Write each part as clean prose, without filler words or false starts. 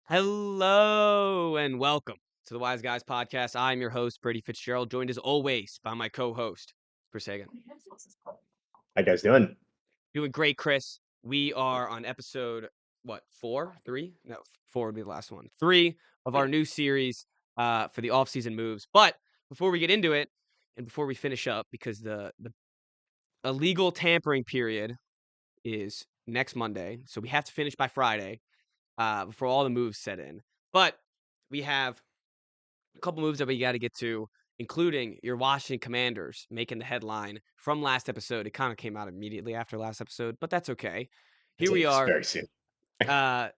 Hello and welcome to the Wise Guys podcast. I'm your host, Brady Fitzgerald, joined as always by my co-host, Chris Hagan. How you guys doing? Doing great, Chris. We are on episode, four? Three? No, four would be the last one. Three of our new series for the offseason moves. But before we get into it, and before we finish up, because the illegal tampering period is next Monday, so we have to finish by Friday before all the moves set in. But we have a couple moves that we got to get to, including your Washington Commanders making the headline from last episode. It kind of came out immediately after last episode, but that's okay. It Here we is are. very soon. Uh,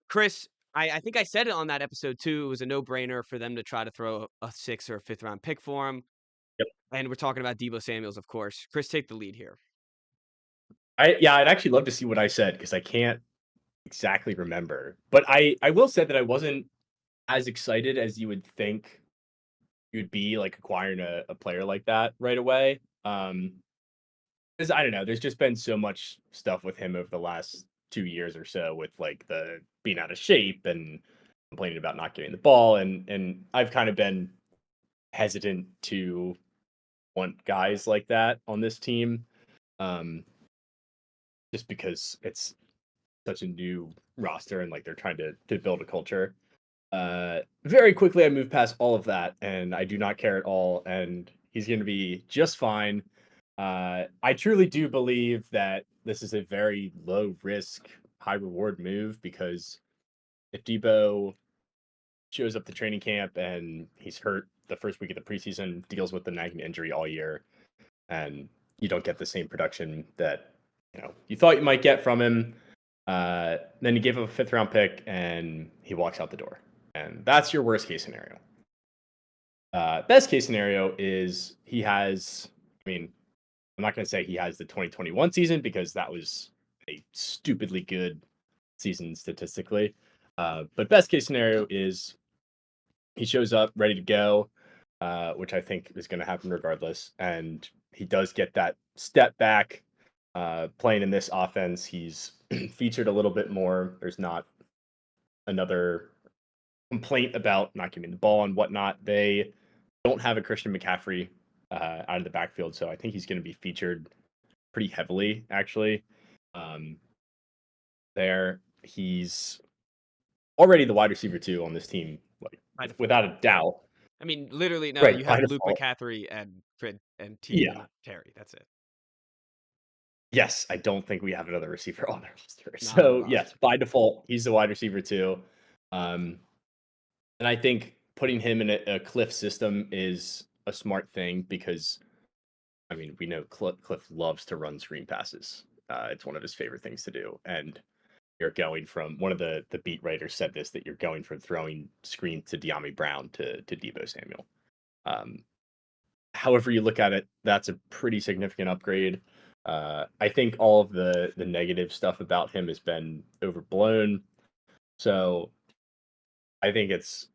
Chris, I think I said it on that episode too. It was a no brainer for them to try to throw a sixth or a fifth round pick for him. Yep. And we're talking about Debo Samuels, of course. Chris, take the lead here. I'd actually love to see what I said because I can't exactly remember. But I will say that I wasn't as excited as you would think you'd be like acquiring a player like that right away. Because I don't know, there's just been so much stuff with him over the last 2 years or so with like the being out of shape and complaining about not getting the ball, and I've kind of been hesitant to want guys like that on this team. Um, just because it's such a new roster and like they're trying to build a culture. Very quickly, I moved past all of that, and I do not care at all. And he's going to be just fine. I truly do believe that this is a very low risk, high reward move because if Debo shows up to training camp and he's hurt the first week of the preseason, deals with the nagging injury all year, and you don't get the same production that you thought you might get from him. Then you give him a fifth round pick and he walks out the door, and that's your worst case scenario. Best case scenario is he has. I mean, I'm not going to say he has the 2021 season because that was a stupidly good season statistically. But best case scenario is he shows up ready to go, which I think is going to happen regardless. And he does get that step back playing in this offense. He's featured a little bit more. There's not another complaint about not giving the ball and whatnot. They don't have a Christian McCaffrey out of the backfield, so I think he's going to be featured pretty heavily, actually. Um, there, he's already the wide receiver two on this team, like By default. without a doubt. I mean, literally, no, Right you by have Luke default. McCaffrey and Yeah. Terry. That's it. Yes, I don't think we have another receiver on the roster. Not on the So yes, roster. by default, he's the wide receiver too. Um, and I think putting him in a Cliff system is a smart thing because I mean we know Cliff loves to run screen passes. It's one of his favorite things to do, and you're going from one of the beat writers said this that you're going from throwing screen to De'Ami Brown to Debo Samuel. Um, However you look at it, that's a pretty significant upgrade. I think all of the negative stuff about him has been overblown. So I think it's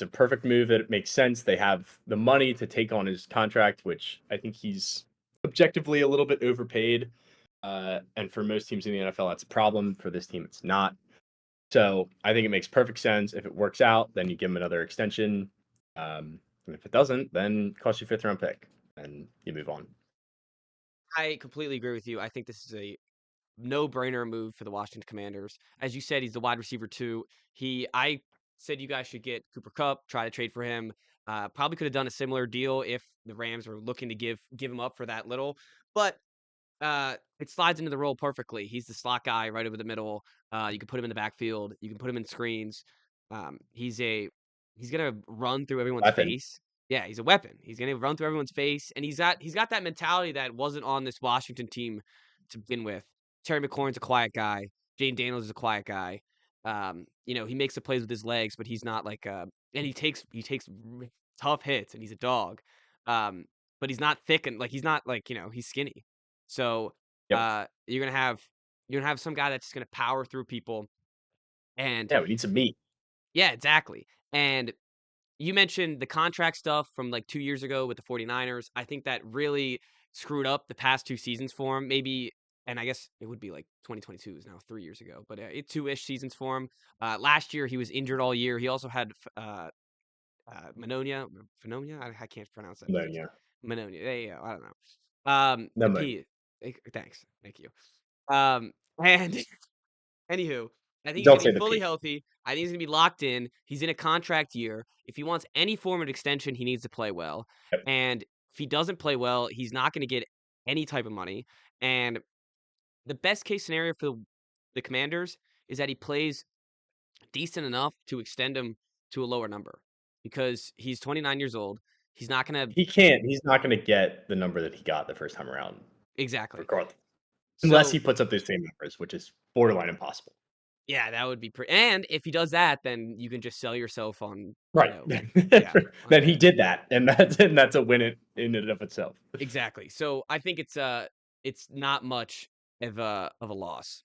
a perfect move that it makes sense. They have the money to take on his contract, which I think he's objectively a little bit overpaid. And for most teams in the NFL, that's a problem. For this team, it's not. So I think it makes perfect sense. If it works out, then you give him another extension. And if it doesn't, then it costs you a fifth round pick and you move on. I completely agree with you. I think this is a no-brainer move for the Washington Commanders. As you said, he's the wide receiver too. I said you guys should get Cooper Kupp, try to trade for him. Probably could have done a similar deal if the Rams were looking to give him up for that little. But it slides into the role perfectly. He's the slot guy right over the middle. You can put him in the backfield. You can put him in screens. He's gonna run through everyone's Weapon. face. Yeah, he's a weapon. He's gonna run through everyone's face, and he's got that mentality that wasn't on this Washington team to begin with. Terry McLaurin's a quiet guy. Jane Daniels is a quiet guy. He makes the plays with his legs, but he's not like and he takes tough hits, and he's a dog. Um, but he's not thick and like he's not like he's skinny. So Yep. you're gonna have some guy that's just gonna power through people, and Yeah, we need some meat. yeah, exactly. And you mentioned the contract stuff from like 2 years ago with the 49ers. I think that really screwed up the past two seasons for him. Maybe and I guess it would be like 2022 is now 3 years ago, but it's 2-ish seasons for him. Last year he was injured all year. He also had pneumonia. I can't pronounce that No, disease. yeah. Pneumonia. Yeah, yeah, I don't know. The Pneumonia. P. Thanks. Thank you. And anywho, I think he's Don't gonna say be the fully P. healthy. I think he's gonna be locked in. He's in a contract year. If he wants any form of extension, he needs to play well. Yep. And if he doesn't play well, he's not gonna get any type of money. And the best case scenario for the Commanders is that he plays decent enough to extend him to a lower number because he's 29 years old. He's not gonna He's not gonna get the number that he got the first time around, exactly. regardless. Unless So he puts up those same numbers, which is borderline impossible. yeah, that would be pretty. And if he does that, then you can just sell yourself on, Right. yeah, Then he did that, and that's a win in and of itself. exactly. So I think it's not much of a loss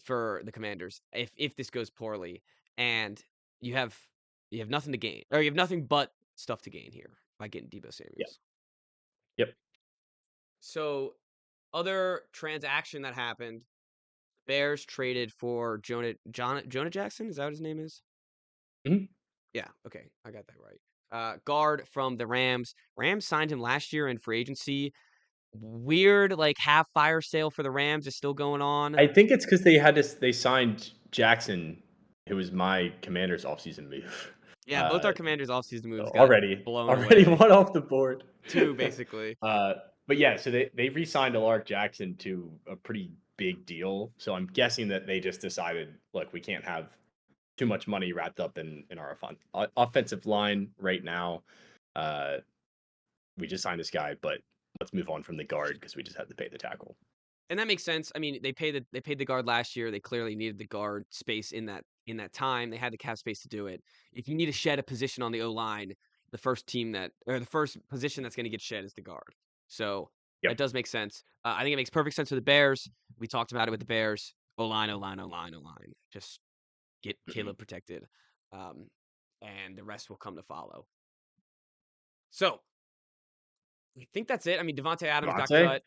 for the Commanders if this goes poorly, and you have you have nothing to gain, or you have nothing but stuff to gain here by getting Debo Yeah. Samuels. Yep. So other transaction that happened, Bears traded for Jonah Jackson. Is that what his name is? Mhm. Yeah, okay, I got that right. Guard from the Rams. Rams signed him last year in free agency. Weird, like half fire sale for the Rams is still going on. I think it's because they signed Jackson, who was my Commanders offseason move. Yeah, both our Commanders offseason moves got Already blown already away. one off the board. Two, basically. But yeah, so they re-signed Alaric Jackson to a pretty big deal. So I'm guessing that they just decided, look, we can't have too much money wrapped up in our offensive line right now. Uh, we just signed this guy, but let's move on from the guard because we just had to pay the tackle. And that makes sense. I mean, they paid the guard last year. They clearly needed the guard space in that time. They had the cap space to do it. If you need to shed a position on the O line, the first position that's going to get shed is the guard. So that Yep. does make sense. I think it makes perfect sense for the Bears. We talked about it with the Bears. O line, O line, O line, O line. Just get Mhm. Caleb protected, um, and the rest will come to follow. So I think that's it. I mean, Devontae Adams got Devontae? cut.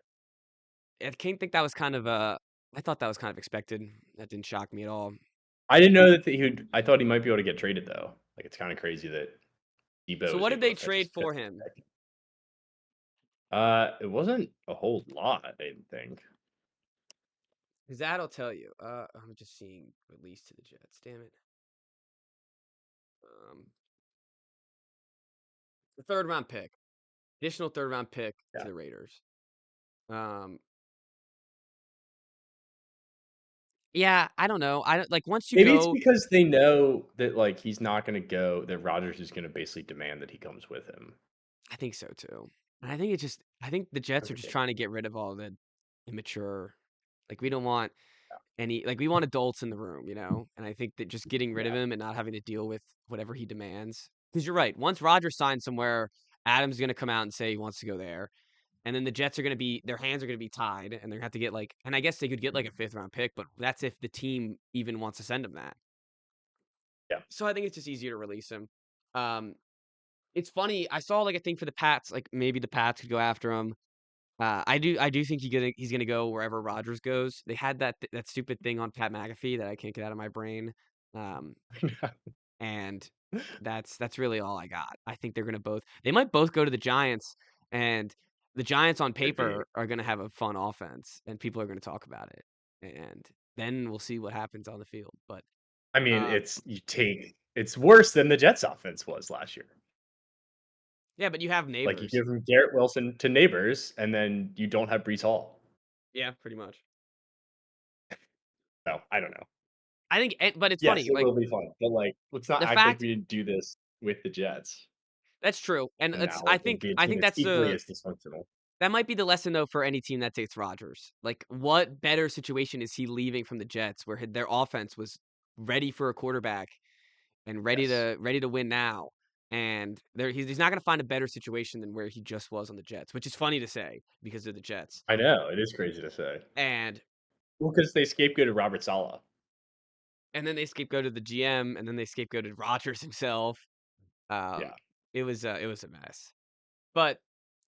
I can't think that was kind of I thought that was kind of expected. That didn't shock me at all. I didn't know that he would. I thought he might be able to get traded though. Like it's kind of crazy that Debo So was what did able they to fetch trade his fifth. for him? It wasn't a whole lot, I didn't think. Because that'll tell you. I'm just seeing release to the Jets. Damn it. Um, the third round pick, additional third round pick to Yeah. the Raiders. Um, yeah, I don't know. I don't like once you Maybe it's go. because they know that like he's not going to go. That Rodgers is going to basically demand that he comes with him. I think so too. And I think the Jets are just Okay. trying to get rid of all the immature. Like we don't want we want adults in the room, And I think that just getting rid of Yeah. him and not having to deal with whatever he demands. Because you're right. Once Rodgers signs somewhere, Adams is going to come out and say he wants to go there. And then the Jets are going to be, their hands are going to be tied and they're going to have to get and I guess they could get like a fifth round pick, but that's if the team even wants to send him that. Yeah. So I think it's just easier to release him. Um, it's funny. I saw like a thing for the Pats, like maybe the Pats could go after him. I do think he's gonna go wherever Rodgers goes. They had that stupid thing on Pat McAfee that I can't get out of my brain, um, and that's really all I got. I think they might both go to the Giants, and the Giants on Could be. paper are gonna have a fun offense, and people are gonna talk about it, and then we'll see what happens on the field. But I mean, um, it's worse than the Jets offense was last year. yeah, but you have Like you neighbors. give from Garrett Wilson to neighbors, and then you don't have Brees Hall. Yeah, pretty much. So I don't know. But it's Yes, funny, it like will be fun, but like, let's not the act like fact we didn't do this with the Jets, that's true, and and it's now it will be a I team think that's that's equally a as dysfunctional. that might be the lesson though for any team that takes Rodgers. Like, what better situation is he leaving from the Jets, where their offense was ready for a quarterback and Yes, ready to win now, and he's not going to find a better situation than where he just was on the Jets, which is funny to say because of the Jets. I know it is crazy to say. And Well, because they scapegoated Robert Saleh. then they scapegoated the GM, and then they scapegoated Rodgers himself. Um, Yeah, it was a mess, but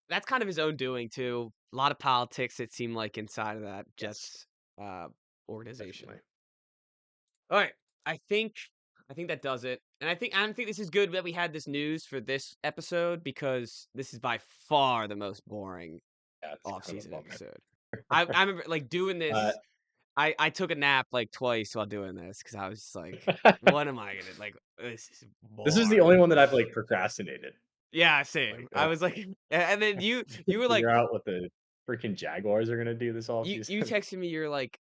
that's kind of his own doing too. A lot of politics, it seemed like, inside of that Yes, Jets organization. definitely. All right. I think I think that does it. And I don't think this is good that we had this news for this episode because this is by far the most boring Yeah, it's kind of a off-season bummer. episode. I remember like doing Uh, this. I took a nap like twice while doing this because I was just like, what am I gonna like? This is this is the only boring. one that I've like procrastinated. Yeah, Like, same. I was like, and then you were like, figure out what the freaking Jaguars are gonna do this you offseason. texted me. You're like,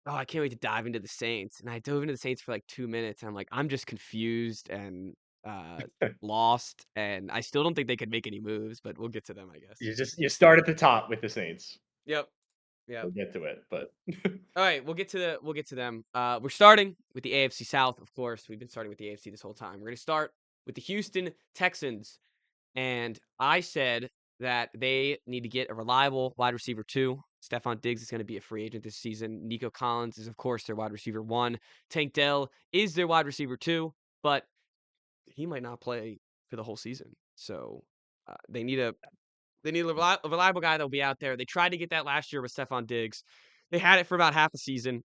oh, I can't wait to dive into the Saints. And I dove into the Saints for like 2 minutes. And I'm like, I'm just confused and uh lost. And I still don't think they could make any moves, but we'll get to them, I guess. You start at the top with the Saints. Yep. Yep. We'll get to it, but All right, we'll get to them. We're starting with the AFC South, of course. We've been starting with the AFC this whole time. We're going to start with the Houston Texans, and I said that they need to get a reliable wide receiver too. Stephon Diggs is going to be a free agent this season. Nico Collins is, of course, their wide receiver one. Tank Dell is their wide receiver two, but he might not play for the whole season. So they need a reliable guy that'll be out there. They tried to get that last year with Stephon Diggs. They had it for about half a season.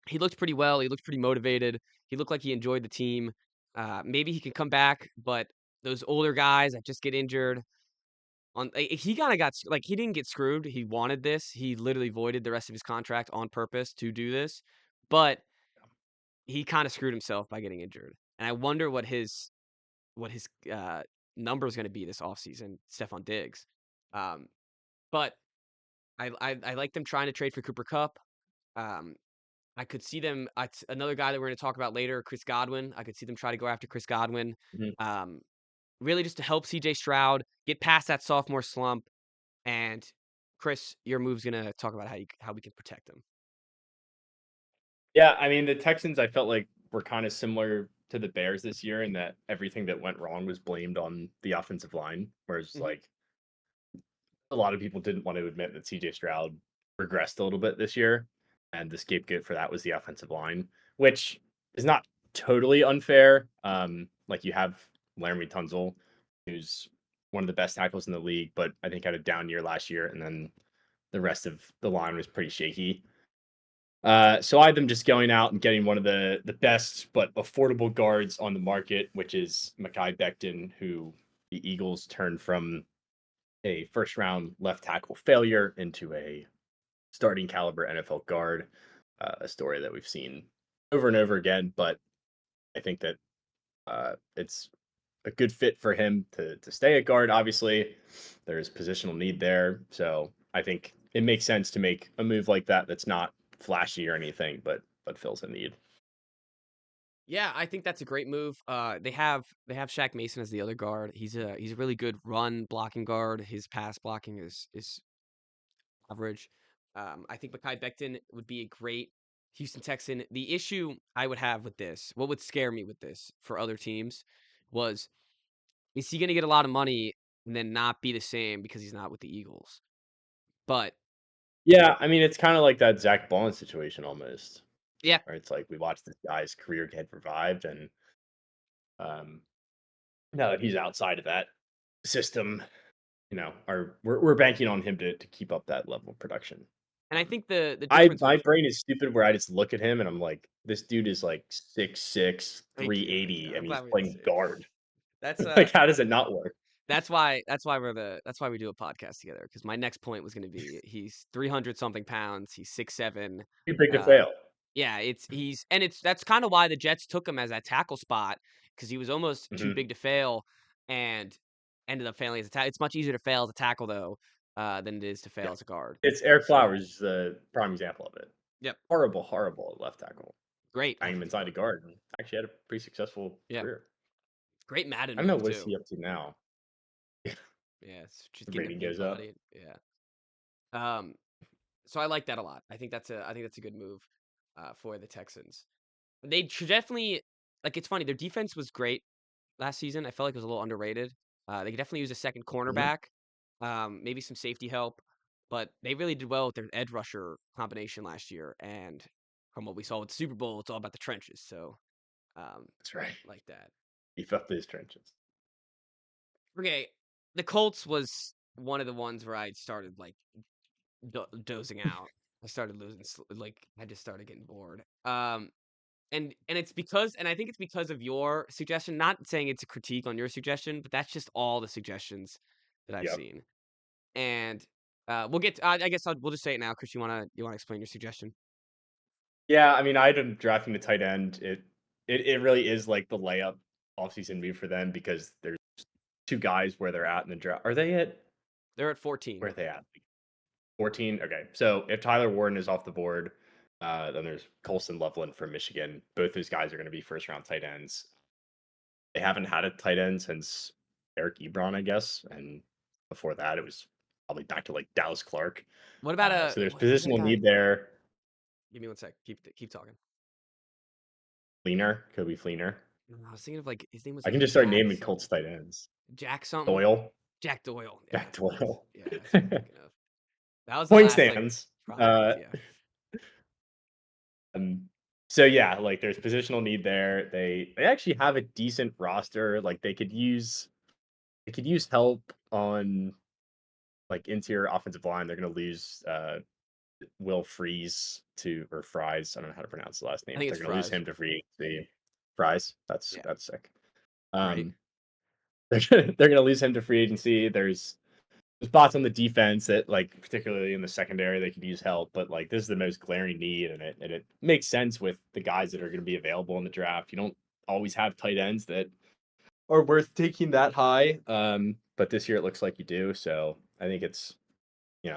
He looked pretty well. He looked pretty motivated. He looked like he enjoyed the team. Maybe he can come back, but those older guys that just get injured he kind of got like he didn't get screwed. He wanted this. He literally voided the rest of his contract on purpose to do this, but he kind of screwed himself by getting injured. And I wonder what his number is going to be this offseason, Stephon Diggs. Um, but I like them trying to trade for Cooper Cup. Um, I could see them. Another guy that we're going to talk about later, Chris Godwin. I could see them try to go after Chris Godwin. Mhm. Um, really just to help CJ Stroud get past that sophomore slump. And Chris, your move's going to talk about how we can protect him. yeah, I mean the Texans I felt like were kind of similar to the Bears this year in that everything that went wrong was blamed on the offensive line, whereas Hmm. like a lot of people didn't want to admit that CJ Stroud regressed a little bit this year, and the scapegoat for that was the offensive line, which is not totally unfair. Like you have Laramie Tunzel, who's one of the best tackles in the league, but I think had a down year last year, and then the rest of the line was pretty shaky. So I had them just going out and getting one of the best but affordable guards on the market, which is Mekhi Becton, who the Eagles turned from a first round left tackle failure into a starting caliber NFL guard. A story that we've seen over and over again, but I think that it's a good fit for him to stay at guard. Obviously, there's positional need there, so I think it makes sense to make a move like that. That's not flashy or anything, but fills a need. Yeah, I think that's a great move. They have Shaq Mason as the other guard. He's a really good run blocking guard. His pass blocking is average. I think Mekhi Becton would be a great Houston Texan. The issue I would have with this, what would scare me with this for other teams, was is he going to get a lot of money and then not be the same because he's not with the Eagles? But Yeah, I mean, it's kind of like that Zach Bond situation almost, yeah, where it's like we watched this guy's career get revived, and um, now that he's outside of that system, we're banking on him to keep up that level of production. and I think the I difference my with brain is stupid where I just look at him and I'm like, this dude is like 6'6", thank you, thank 380, you. I'm and he's glad we have the playing same. guard. That's Like, how does it not work? that's why we do a podcast together because my next point was going to be he's 300 something pounds, he's 6'7". Too big to Uh, fail. yeah, that's kind of why the Jets took him as that tackle spot because he was almost too Mhm. big to fail and ended up failing as a tackle. It's much easier to fail as a tackle though than it is to fail Yeah. as a guard. It's Eric So Flowers, the prime example of it. yep, Horrible, horrible at left tackle. great Banged him offensive inside a line. guard and actually had a pretty successful Yeah, career. great Madden I don't know move what's too. he up to now. Yeah, it's just The getting a rating beat goes up. body. Yeah. Um, so I like that a lot. I think that's a good move for the Texans. They should definitely like. It's funny. Their defense was great last season. I felt like it was a little underrated. They could definitely use a second Mhm. cornerback, maybe some safety help, but they really did well with their edge rusher combination last year. And from what we saw with the Super Bowl, it's all about the trenches. So That's right. like that. Beef up those trenches. Okay, the Colts was one of the ones where I started like dozing out. I started losing like I just started getting bored. And it's because and I think it's because of your suggestion. Not saying it's a critique on your suggestion, but that's just all the suggestions that I've Yep. seen. And we'll get. I guess we'll just say it now. Chris, you wanna explain your suggestion? Yeah, I mean, I had 'em drafting the tight end. It really is like the layup offseason move for them because there's 2 guys where they're at in the draft. Are they at They're at 14. where are they at? 14? Okay. So if Tyler Warden is off the board, then there's Colson Loveland from Michigan. Both those guys are going to be first round tight ends. They haven't had a tight end since Eric Ebron, I guess. And before that, it was probably back to like Dallas Clark. What about So there's who's that positional guy? need there. Give me one sec. Keep talking. Fleener, Kobe Fleener. I was thinking of like his name was I like can just start Jack naming something. Colts tight ends. Jack something. Doyle, Jack Doyle. Yeah, Jack Doyle. that's what I'm thinking of. That was the Point last like stands. prospect. Yeah. Um, so yeah, like there's positional need there. They actually have a decent roster. Like they could use help on like interior offensive line. They're gonna lose Will Freeze to or Fries. I don't know how to pronounce the last I name, think but it's they're gonna lose fries. him to free agency. Fries. Yeah. That's sick. Right. Um they're gonna lose him to free agency. There's spots on the defense that, like, particularly in the secondary, they could use help. But like, this is the most glaring need, and it makes sense with the guys that are going to be available in the draft. You don't always have tight ends that are worth taking that high, but this year it looks like you do. So I think it's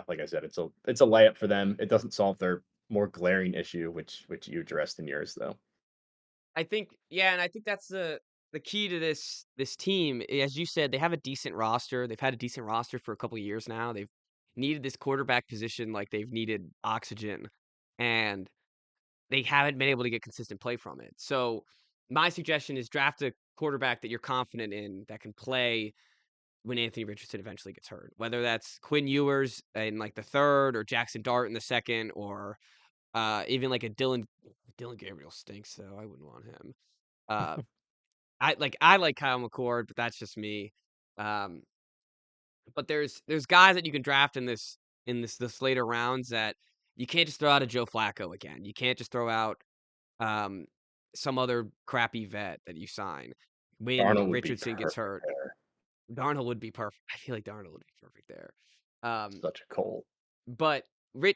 like I said, it's a layup for them. It doesn't solve their more glaring issue, which you addressed in yours, though. I think yeah, and I think that's the key to this team. As you said, they have a decent roster. They've had a decent roster for a couple of years now. They've needed this quarterback position like they've needed oxygen, and they haven't been able to get consistent play from it. So my suggestion is draft a quarterback that you're confident in that can play when Anthony Richardson eventually gets hurt. Whether that's Quinn Ewers in like the third, or Jackson Dart in the second, or even like a Dylan Gabriel stinks, so I wouldn't want him. Uh, I like Kyle McCord, but that's just me. Um, but there's guys that you can draft in this later rounds that you can't just throw out a Joe Flacco again. You can't just throw out um some other crappy vet that you sign when Darnold would be Richardson gets perfect hurt. there. Darnold would be perfect. I feel like Darnold would be perfect there. Um, Such a cold. but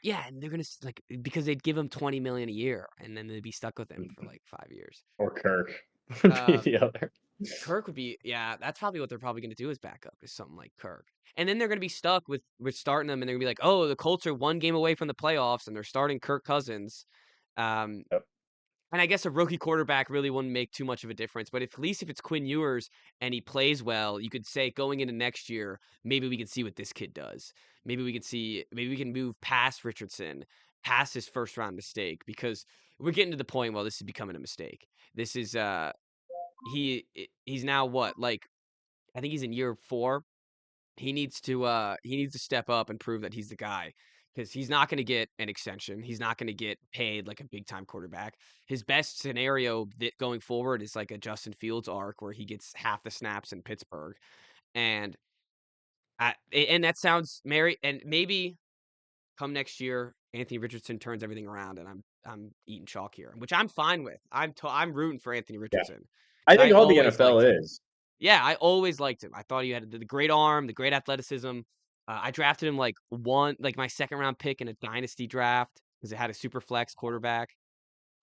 yeah, and they're gonna like because they'd give him 20 million a year, and then they'd be stuck with him for like 5 years. Or Kirk would be Um, the other. Kirk would be yeah, that's probably what they're probably gonna do is backup is something like Kirk. And then they're gonna be stuck with starting them and they're gonna be like, oh, the Colts are one game away from the playoffs and they're starting Kirk Cousins. Um, Yep. and I guess a rookie quarterback really wouldn't make too much of a difference. But at least if it's Quinn Ewers and he plays well, you could say going into next year, maybe we can see what this kid does. Maybe we can move past Richardson, past his first round mistake, because we're getting to the point, well, this is becoming a mistake. This is he's now what, like I think he's in year 4. He needs to step up and prove that he's the guy because he's not going to get an extension. He's not going to get paid like a big time quarterback. His best scenario that going forward is like a Justin Fields arc where he gets half the snaps in Pittsburgh. And and that sounds merry, and maybe come next year Anthony Richardson turns everything around and I'm eating chalk here, which I'm fine with. I'm rooting for Anthony Yeah. Richardson I because think I all the always NFL liked him. is. Yeah, I always liked him. I thought he had the great arm, the great athleticism. I drafted him like my second round pick in a dynasty draft because it had a super flex quarterback.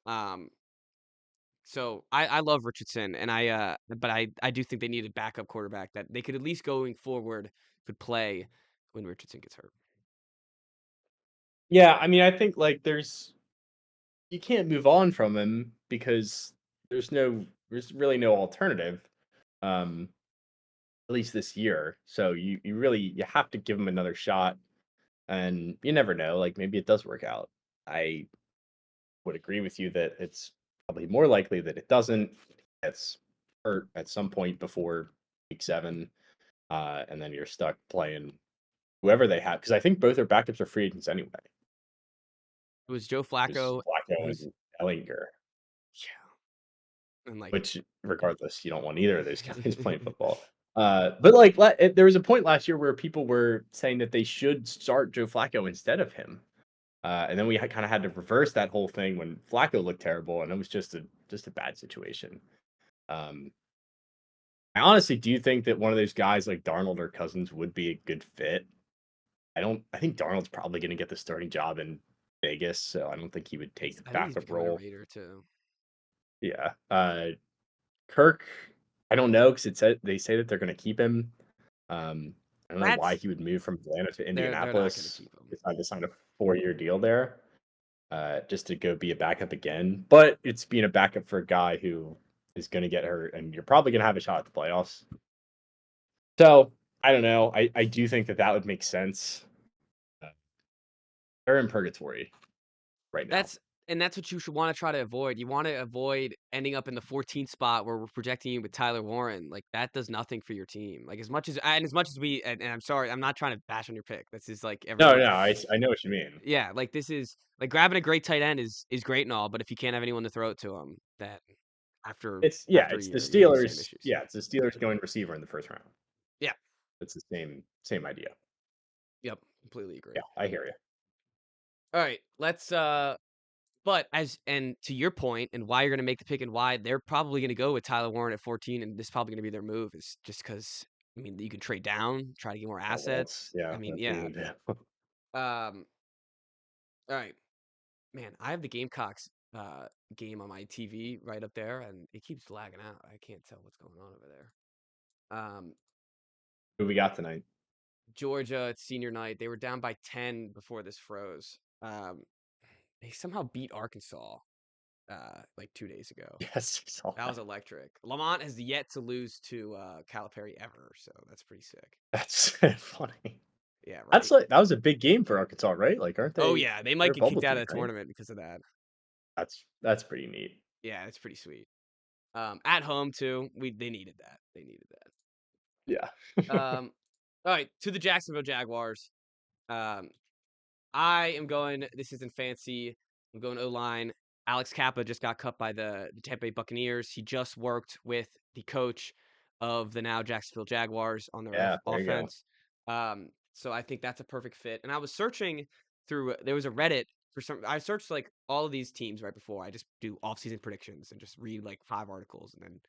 Um, so I love Richardson, and but I do think they need a backup quarterback that they could at least going forward could play when Richardson gets hurt. Yeah, I mean, I think like you can't move on from him because there's really no alternative. Um, at least this year. So you have to give him another shot, and you never know. Like maybe it does work out. I would agree with you that it's probably more likely that it doesn't. It's hurt at some point before week 7, and then you're stuck playing whoever they have because I think both their backups are free agents anyway. It was Joe Is Flacco, Flacco who's and Ellinger, yeah, and like which regardless, you don't want either of those guys playing football. But like there was a point last year where people were saying that they should start Joe Flacco instead of him. And then we kind of had to reverse that whole thing when Flacco looked terrible, and it was just a bad situation. Um, I honestly do think that one of those guys like Darnold or Cousins would be a good fit. I think Darnold's probably going to get the starting job in Vegas, so I don't think he would take the I think he's backup becoming a role. Raider too. Yeah. Kirk, I don't know because they say that they're going to keep him. I don't know why That's he would move from Atlanta to they're not going to Indianapolis. keep him. Decide to sign a 4-year deal there, just to go be a backup again. But it's being a backup for a guy who is going to get hurt, and you're probably going to have a shot at the playoffs. So I don't know. I do think that would make sense. Uh, they're in purgatory right now. That's what you should want to try to avoid. You want to avoid ending up in the 14th spot where we're projecting you with Tyler Warren. Like that does nothing for your team. Like as much as we and I'm sorry, I'm not trying to bash on your pick. This is like No, everyone. no, I know what you mean. Yeah, like this is like grabbing a great tight end is great and all, but if you can't have anyone to throw it to him, then after a It's the year, you're gonna have the same Steelers. issues. Yeah, it's the Steelers going receiver in the first round. Yeah. It's the same idea. Yep. Completely agree. Yeah, I hear you. All right. Let's but and to your point and why you're gonna make the pick and why they're probably gonna go with Tyler Warren at 14 and this is probably gonna be their move is just because I mean you can trade down, try to get more Oh, well, assets. I mean, that's what you yeah. would do. Um all right. Man, I have the Gamecocks game on my TV right up there and it keeps lagging out. I can't tell what's going on over there. Who we got tonight? Georgia, it's senior night. They were down by 10 before this froze. They somehow beat Arkansas like 2 days ago. Yes, I saw That was that. electric. Lamont has yet to lose to Calipari ever, so that's pretty sick. That's funny. Yeah, That's right. like that was a big game for Arkansas, right? Like, aren't Oh they? yeah, they They're might a get bubble kicked out team, of the right? tournament because of that. That's pretty neat. Yeah, it's pretty sweet. At home too, they needed that. They needed Yeah. that. All right, to the Jacksonville Jaguars. Um, I am going. This isn't fancy. I'm going O-line. Alex Kappa just got cut by the Tampa Bay Buccaneers. He just worked with the coach of the now Jacksonville Jaguars on their Yeah, there you go. offense. So I think that's a perfect fit. And I was searching through. There was a Reddit for some. I searched like all of these teams right before. I just do off-season predictions and just read like 5 articles and then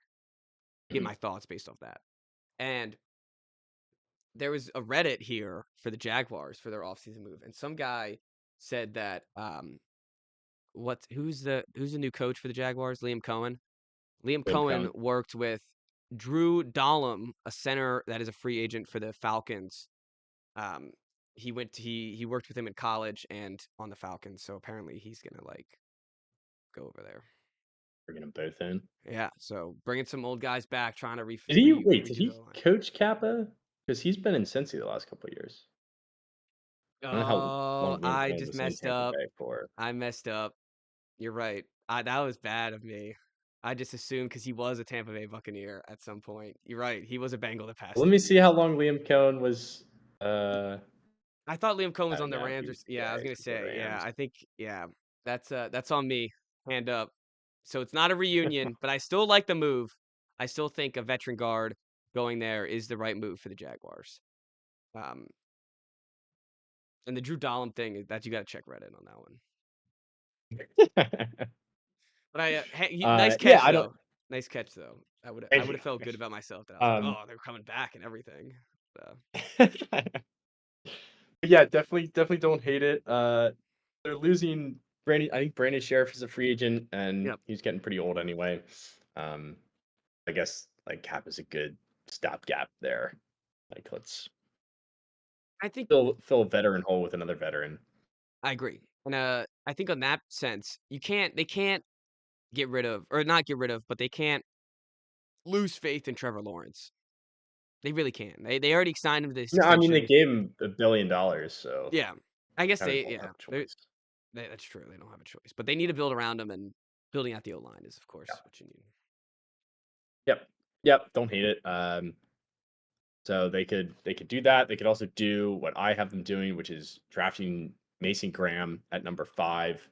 get Mhm. my thoughts based off that. And there was a Reddit here for the Jaguars for their offseason move, and some guy said that who's the new coach for the Jaguars? Liam Cohen. Liam Liam Cohen Cohen. worked with Drew Dahlem, a center that is a free agent for the Falcons. Um, he worked with him in college and on the Falcons, so apparently he's gonna like go over there. Bringing them both in. Yeah, so bringing some old guys back, trying to Did rejig the he line. coach Kappa? Because he's been in Cincy the last couple of years. I don't know how Oh, long Liam I Cohen just was in messed Tampa up. Bay for. I messed up. You're right. That was bad of me. I just assumed because he was a Tampa Bay Buccaneer at some point. You're right. He was a Bengal the past Let 2 me see how years. long Liam Cohen was. Uh, I thought Liam Cohen I was on don't the know. Rams. Yeah, I was He's gonna with the say. Yeah, Rams. I think. Yeah, that's on me. Hand up. So it's not a reunion, but I still like the move. I still think a veteran guard going there is the right move for the Jaguars. Um, and the Drew Dahlem thing that you got to check Reddit on that one. But nice Yeah, catch I don't. though. Nice catch though. I Thank would you. have felt good about myself that I was like, Um, oh, they're coming back and everything. So yeah, definitely don't hate it. They're losing Brandon. I think Brandon Sheriff is a free agent, and yep. he's getting pretty old anyway. Um, I guess like Cap is a good stopgap there. Like let's I think fill a veteran hole with another veteran. I agree. And I think on that sense, they can't get rid of or not get rid of, but they can't lose faith in Trevor Lawrence. They really can't. They already signed him to this No, I mean they extension. gave him $1 billion, so Yeah. I guess kind of don't have a they choice. that's true. They don't have a choice. But they need to build around him and building out the O-line is of Yeah. course what you need. Yep. Yep. Don't hate it. So they could do that. They could also do what I have them doing, which is drafting Mason Graham at number 5,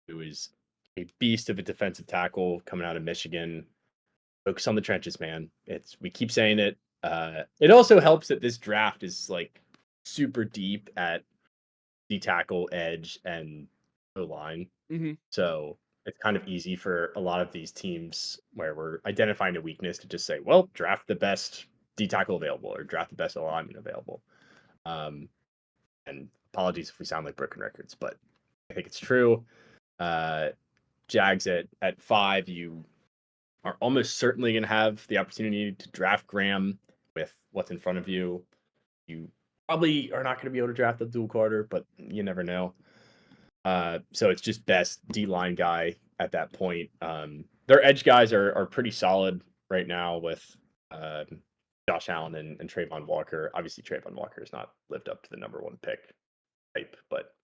who is a beast of a defensive tackle coming out of Michigan. Focus on the trenches, man. We keep saying it. It also helps that this draft is like super deep at D tackle, edge, and O line. Mhm. So it's kind of easy for a lot of these teams where we're identifying a weakness to just say, well, draft the best D tackle available or draft the best O lineman available. Um, and apologies if we sound like broken records, but I think it's true. Uh, Jags at 5, you are almost certainly going to have the opportunity to draft Graham with what's in front of you. You probably are not going to be able to draft Abdul Carter, but you never know. So it's just best D line guy at that point. Their edge guys are pretty solid right now with Josh Allen and Trayvon Walker. Obviously, Trayvon Walker has not lived up to the number one pick type, but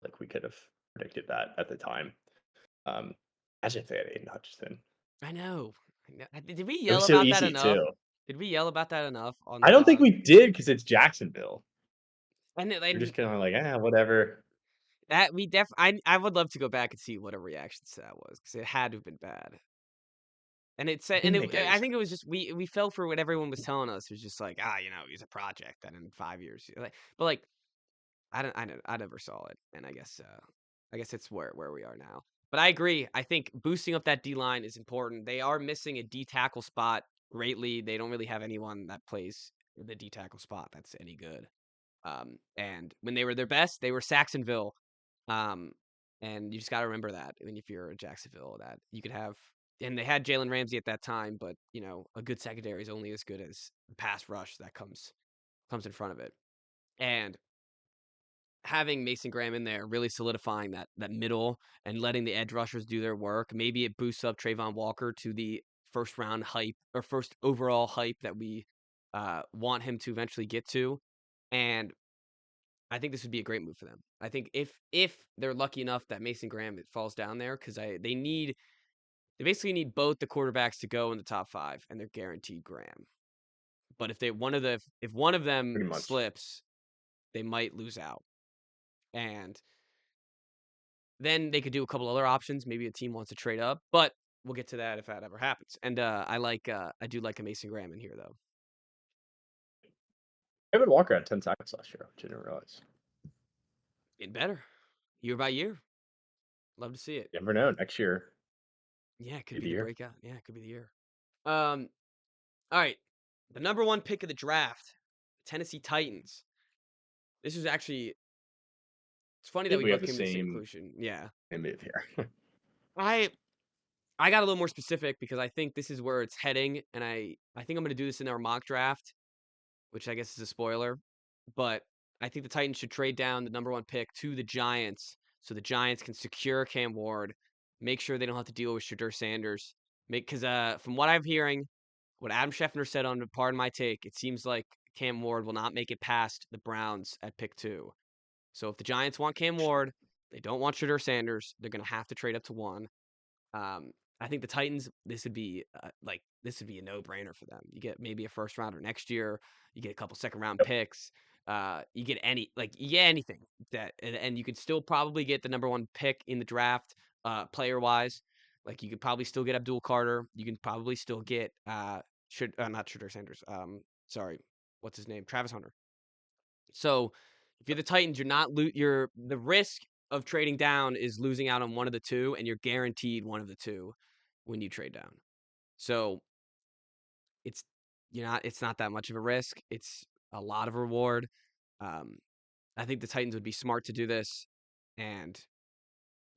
like we could have predicted that at the time. Um, Imagine if they had Aiden Hutchinson. I know. Did we It yell was so about that easy enough? too. Did we yell about that enough on the I don't think pod? we did because it's Jacksonville. And We're and just kind of like, whatever. that we def I would love to go back and see what our reactions to that was because it had to have been bad. And it I said, and didn't think I anything. think it was just we fell for what everyone was telling us. It was just like, he's a project, and in 5 years, like, but like I never saw it, and I guess it's where we are now. But I agree. I think boosting up that D line is important. They are missing a D tackle spot greatly. They don't really have anyone that plays the D tackle spot that's any good. And when they were their best, they were Saxonville. Um, and you just got to remember that. I mean, if you're in Jacksonville, that you could have, and they had Jalen Ramsey at that time, but a good secondary is only as good as the pass rush that comes in front of it. And having Mason Graham in there, really solidifying that middle and letting the edge rushers do their work. Maybe it boosts up Trayvon Walker to the first round hype or first overall hype that we want him to eventually get to. And I think this would be a great move for them. I think if they're lucky enough that Mason Graham falls down there, because they basically need both the quarterbacks to go in the top 5, and they're guaranteed Graham. But if one of them Pretty much. slips, they might lose out, and then they could do a couple other options. Maybe a team wants to trade up, but we'll get to that if that ever happens. And I do like a Mason Graham in here though. David Walker had 10 sacks last year, which I didn't realize. Getting better year by year. Love to see it. You never know. Next year, Yeah, it could be be the the year. breakout. Yeah, it could be the year. Um, all right. The number 1 pick of the draft, Tennessee Titans. This is actually it's funny I that think we we have both the came to the same same conclusion. Yeah. move here. I I got a little more specific because I think this is where it's heading, and I think I'm gonna do this in our mock draft, which I guess is a spoiler. But I think the Titans should trade down the number 1 pick to the Giants so the Giants can secure Cam Ward, make sure they don't have to deal with Shadur Sanders. Because from what I'm hearing, what Adam Schefter said on Pardon My Take, it seems like Cam Ward will not make it past the Browns at pick 2. So if the Giants want Cam Ward, they don't want Shadur Sanders, they're going to have to trade up to 1. Um, I think the Titans, this would be a no-brainer for them. You get maybe a first rounder next year. You get a couple second round Yep. picks. You get anything and you could still probably get the number 1 pick in the draft, player wise. Like you could probably still get Abdul Carter. You can probably still get not Shadur Sanders. Sorry, what's his name? Travis Hunter. So if you're the Titans, you're the risk of trading down is losing out on one of the two, and you're guaranteed one of the two when you trade down. So it's it's not that much of a risk. It's a lot of reward. Um, I think the Titans would be smart to do this, and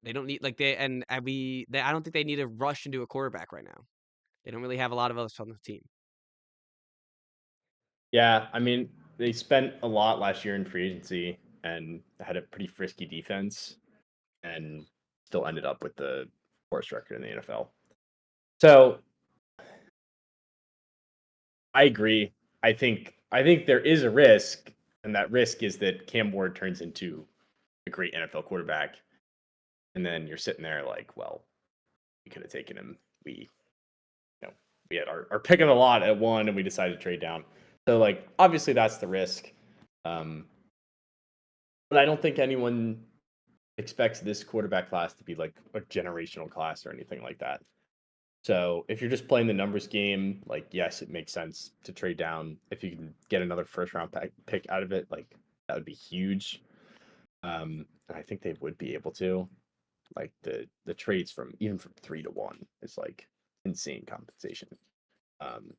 they don't need like they and we they, I don't think they need to rush into a quarterback right now. They don't really have a lot of others on the team. Yeah, I mean, they spent a lot last year in free agency and had a pretty frisky defense and still ended up with the worst record in the NFL. So I agree. I think there is a risk, and that risk is that Cam Ward turns into a great NFL quarterback, and then you're sitting there like, well, we could have taken him. We had our pick of the lot at 1, and we decided to trade down. So like, obviously that's the risk. Um, but I don't think anyone expects this quarterback class to be like a generational class or anything like that. So if you're just playing the numbers game, like yes, it makes sense to trade down if you can get another first round pick out of it. Like that would be huge. And I think they would be able to. Like the trades from even from 3 to 1 is like insane compensation. Um,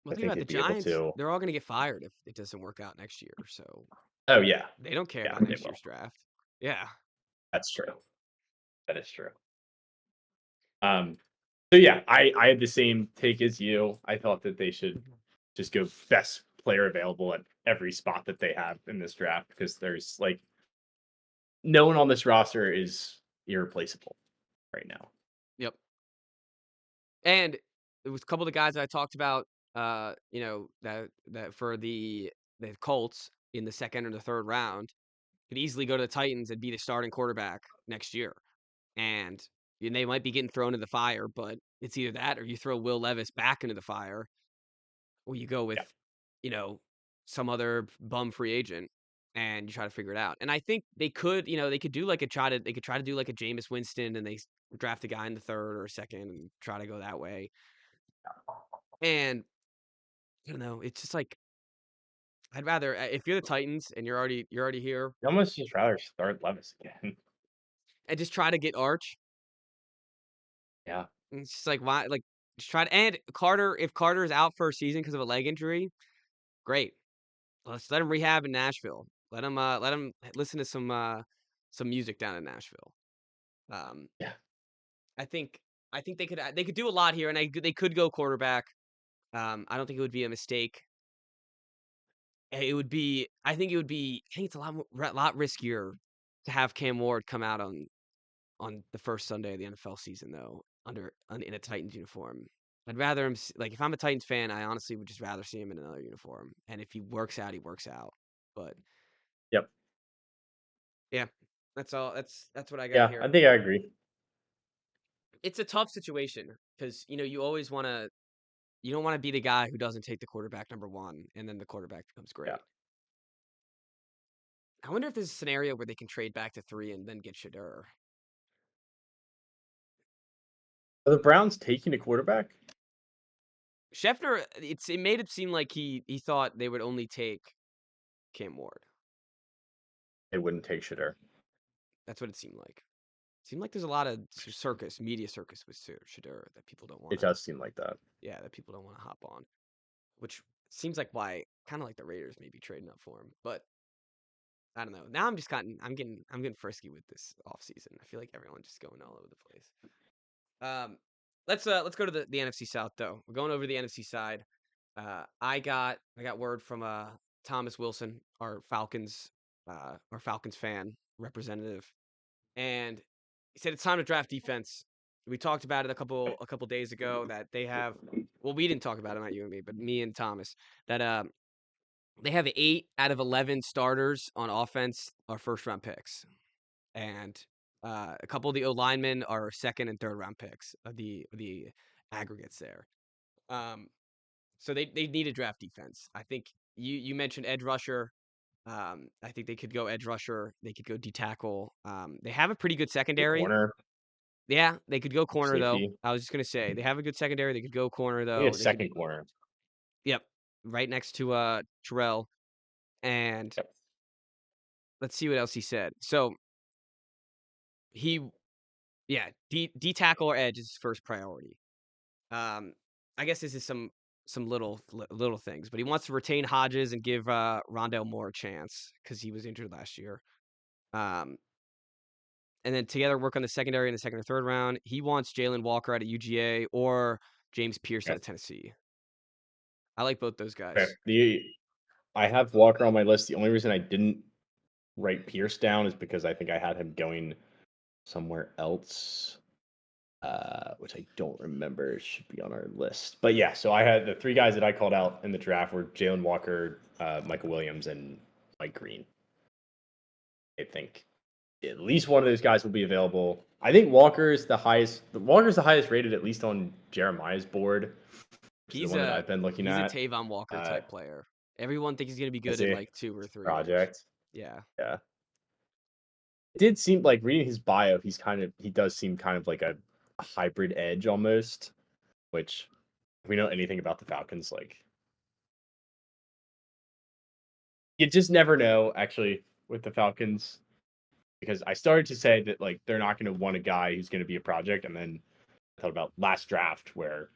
Well, I think think about the they'd be able Giants. to. They're all going to get fired if it doesn't work out next year. So Oh yeah, they don't care yeah, about they next will. year's draft. Yeah. That's true. That is true. Um, so yeah, I had the same take as you. I thought that they should Mhm. just go best player available at every spot that they have in this draft because there's like no one on this roster is irreplaceable right now. Yep. And it was a couple of the guys that I talked about, that for the Colts in the second or the third round could easily go to the Titans and be the starting quarterback next year. And they might be getting thrown in the fire, but it's either that or you throw Will Levis back into the fire, or you go with, Yeah, you know, some other bum free agent and you try to figure it out. And I think they could do like they could try to do like a Jameis Winston and draft a guy in the third or second and try to go that way. And I don't know, it's just like I'd rather if you're the Titans and you're already here I almost just rather start Levis again. and just try to get Arch. Yeah, And it's just like why like just try to and Carter if Carter is out for a season because of a leg injury, great. Let's let him rehab in Nashville. Let him listen to some music down in Nashville. Um, yeah. I think I think they could do a lot here, and they could go quarterback. I don't think it would be a mistake. It would be. I think it would be. I think it's lot riskier to have Cam Ward come out on the first Sunday of the NFL season though, in a Titans uniform. I'd rather him like if I'm a Titans fan, I honestly would just rather see him in another uniform. And if he works out, he works out. But Yep. yeah, that's all. That's what I got Yeah, here. I think I agree. It's a tough situation because you don't want to be the guy who doesn't take the quarterback number one and then the quarterback becomes Yeah. great. I wonder if there's a scenario where they can trade back to three and then get Shadur. Are the Browns taking a quarterback? Schefter, it made it seem like he thought they would only take Cam Ward. They wouldn't take Shadur. That's what it seemed like. It seemed like there's a lot of media circus with Shadur that people don't want It to. does seem like that. Yeah, that people don't want to hop on, which seems like why kind of like the Raiders may be trading up for him, but I don't know. Now I'm getting frisky with this offseason. I feel like everyone's just going all over the place. Um, let's go to the NFC South though. We're going over to the NFC side. I got word from Thomas Wilson, our Falcons fan representative, and he said it's time to draft defense. We talked about it a couple days ago that they have. Well, we didn't talk about it, not you and me, but me and Thomas. That they have 8 out of 11 starters on offense are first round picks, and a couple of the O linemen are second and third round picks of the aggregates there. Um, so they need a draft defense. I think you mentioned edge rusher. I think they could go edge rusher. They could go D tackle. They have a pretty good The secondary. corner, Yeah, they could go corner though. safety. I was just gonna say they have a good secondary. They could go corner We have though. They could, second corner. yep, right next to Terrell. And Yep. let's see what else he said. So he, yeah, D tackle or edge is his first priority. I guess this is some little things, but he wants to retain Hodges and give Rondell Moore a chance because he was injured last year. Um, and then together work on the secondary in the second or third round. He wants Jalen Walker out of UGA or James Pierce out Okay. of Tennessee. I like both those Okay. guys. I have Walker on my list. The only reason I didn't write Pierce down is because I think I had him going somewhere else, which I don't remember. It should be on our list. But yeah, so I had the three guys that I called out in the draft were Jalen Walker, Michael Williams, and Mike Green. I think at least one of those guys will be available. I think Walker's the highest. Walker's the highest rated, at least on Jeremiah's board, which is the He's one that a I've been looking he's a at. Tavon Walker Uh, type player. Everyone thinks he's gonna be as good in a like 2 or 3 years. project. Yeah. Yeah. It did seem like reading his bio, he does seem kind of like a hybrid edge almost. which if we know anything about the Falcons, like you just never know actually with the Falcons because I started to say that like they're not going to want a guy who's going to be a project, and then I thought about last draft where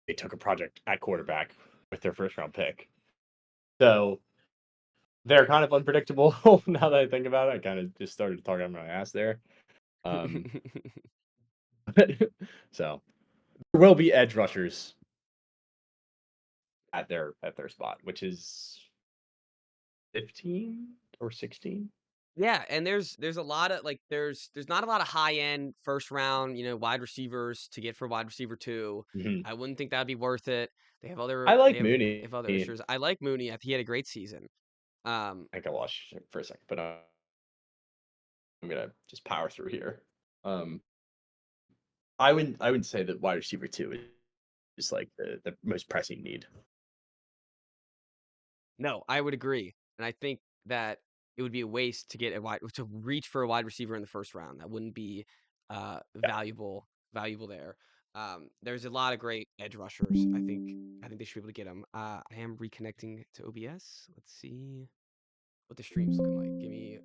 they took a project at quarterback with their first round pick. So they're kind of unpredictable now that I think about it. I kind of just started talking on my ass there. Um, so there will be edge rushers at their spot, which is 15 or 16. Yeah, and there's a lot of like there's not a lot of high end first round, wide receivers to get for wide receiver 2. Mhm. I wouldn't think that'd be worth it. I They like have Mooney. other I issues. I like Mooney. He had a great season. Um, think I lost you for a second, but I'm gonna just power through here. Um, I would say that wide receiver two is like the most pressing need. no, I would agree. And I think that it would be a waste to get to reach for a wide receiver in the first round. That wouldn't be Yeah. valuable there. There's a lot of great edge rushers. I think they should be able to get them. I am reconnecting to OBS. Let's see what the stream's looking like. Give me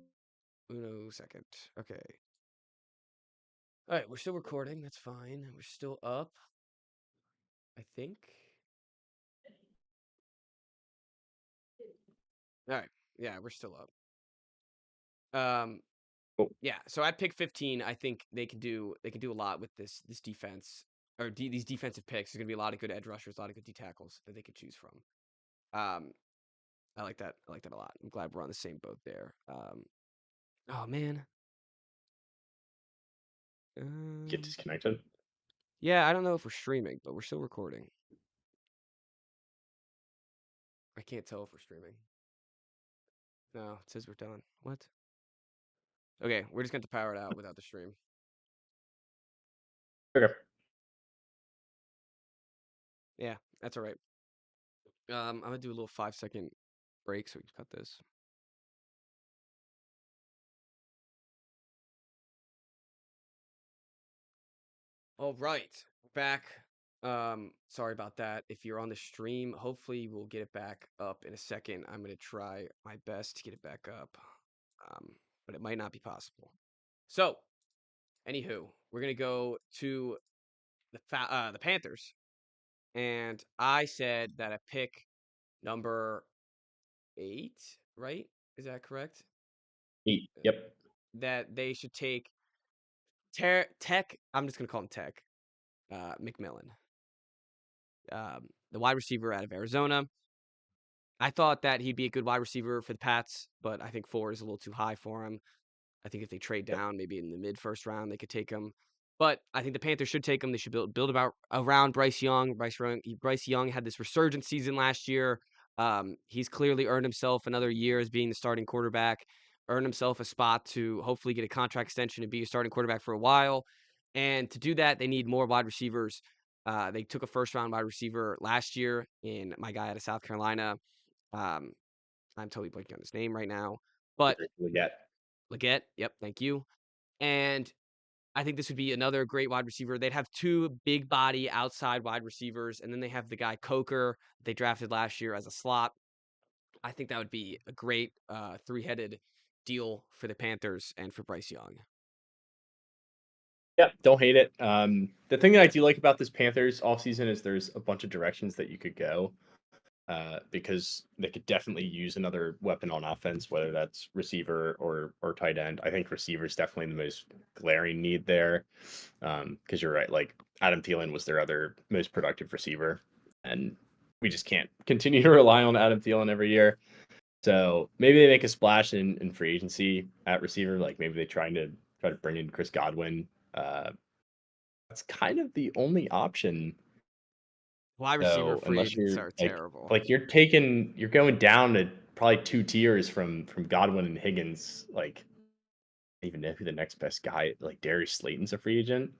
uno second. Okay. All right, we're still recording. That's fine. We're still up. I think. All right. Yeah, we're still up. Cool. Yeah, so at pick 15, I think they can do a lot with this defense or these defensive picks. There's gonna be a lot of good edge rushers, a lot of good D tackles that they could choose from. Um, I like that. I like that a lot. I'm glad we're on the same boat there. Oh man. Get Um, disconnected. yeah, I don't know if we're streaming, but we're still recording. I can't tell if we're streaming. No, it says we're done. What? Okay, we're just going to power it out without the stream. Okay. Yeah, that's all right. I'm gonna do a little 5-second break so we can cut this. All right, back. Sorry about that. If you're on the stream, hopefully we'll get it back up in a second. I'm gonna try my best to get it back up, but it might not be possible. So, anywho, we're gonna go to the Panthers, and I said that at pick number 8, right? Is that correct? Eat. Yep. That they should take Tech. I'm just gonna call him Tech. McMillan, the wide receiver out of Arizona. I thought that he'd be a good wide receiver for the Pats, but I think 4 is a little too high for him. I think if they trade Yep. down, maybe in the mid first round, they could take him. But I think the Panthers should take him. They should build about around Bryce Young. Bryce Young had this resurgent season last year. He's clearly earned himself another year as being the starting quarterback. Earned himself a spot to hopefully get a contract extension and be a starting quarterback for a while. And to do that, they need more wide receivers. They took a first round wide receiver last year in my guy out of South Carolina. Um, I'm totally blanking on his name right now, but Leggett. Leggett. Yep, thank you. And I think this would be another great wide receiver. They'd have 2 big body outside wide receivers, and then they have the guy Coker they drafted last year as a slot. I think that would be a great 3-headed deal for the Panthers and for Bryce Young. Yep. Don't hate it. The thing that I do like about this Panthers offseason is there's a bunch of directions that you could go. Because they could definitely use another weapon on offense, whether that's receiver or tight end. I think receiver is definitely the most glaring need there. Because you're right, like Adam Thielen was their other most productive receiver, and we just can't continue to rely on Adam Thielen every year. So maybe they make a splash in free agency at receiver, like maybe they try to bring in Chris Godwin. Uh, that's kind of the only option. Wide receiver So free unless agents you're are terrible. you're going down to probably 2 tiers from Godwin and Higgins. Like, I don't even know who the next best guy. Like Darius Slayton's a free agent.